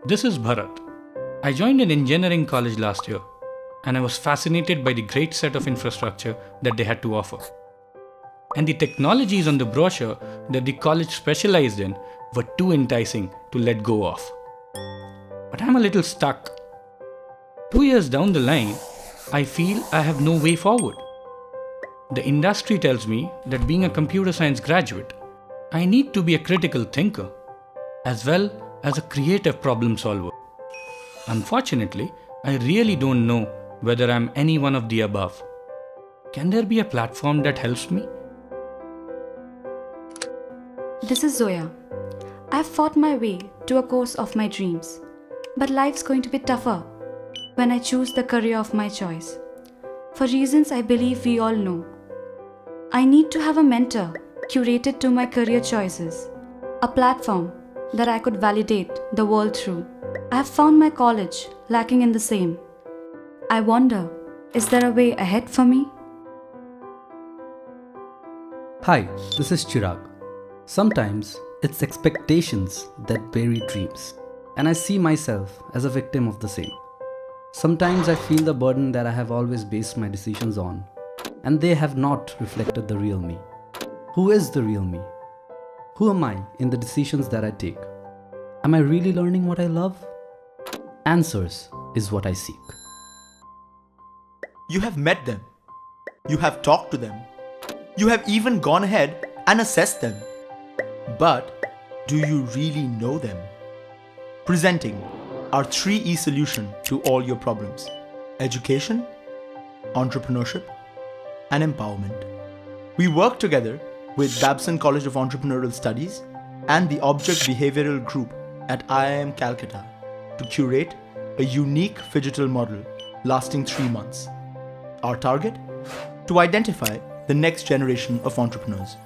This is Bharat. I joined an engineering college last year and I was fascinated by the great set of infrastructure that they had to offer. And the technologies on the brochure that the college specialized in were too enticing to let go of. But I'm a little stuck. 2 years down the line, I feel I have no way forward. The industry tells me that being a computer science graduate, I need to be a critical thinker as well as a creative problem solver. Unfortunately, I really don't know whether I'm any one of the above. Can there be a platform that helps me? This is Zoya. I've fought my way to a course of my dreams, but life's going to be tougher when I choose the career of my choice. For reasons I believe we all know. I need to have a mentor curated to my career choices, a platform that I could validate the world through. I have found my college lacking in the same. I wonder, is there a way ahead for me? Hi, this is Chirag. Sometimes it's expectations that bury dreams, and I see myself as a victim of the same. Sometimes I feel the burden that I have always based my decisions on, and they have not reflected the real me. Who is the real me? Who am I in the decisions that I take? Am I really learning what I love? Answers is what I seek. You have met them. You have talked to them. You have even gone ahead and assessed them. But do you really know them? Presenting our 3E solution to all your problems: education, entrepreneurship, and empowerment. We work together with Babson College of Entrepreneurial Studies and the Object Behavioral Group at IIM Calcutta to curate a unique phygital model lasting 3 months. Our target? To identify the next generation of entrepreneurs.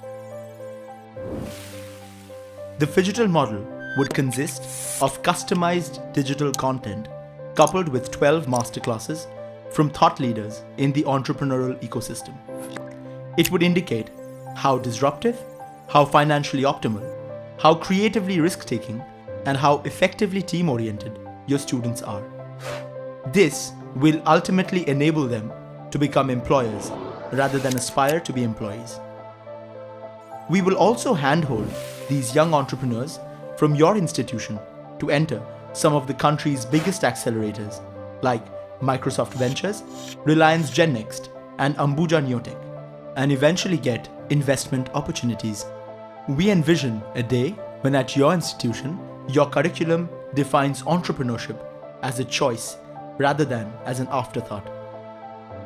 The phygital model would consist of customized digital content coupled with 12 masterclasses from thought leaders in the entrepreneurial ecosystem. It would indicate how disruptive, how financially optimal, how creatively risk-taking, and how effectively team-oriented your students are. This will ultimately enable them to become employers rather than aspire to be employees. We will also handhold these young entrepreneurs from your institution to enter some of the country's biggest accelerators like Microsoft Ventures, Reliance GenNext, and Ambuja Neotech, and eventually get investment opportunities. We envision a day when at your institution, your curriculum defines entrepreneurship as a choice rather than as an afterthought.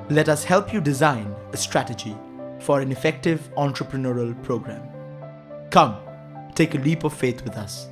Let us help you design a strategy for an effective entrepreneurial program. Come, take a leap of faith with us.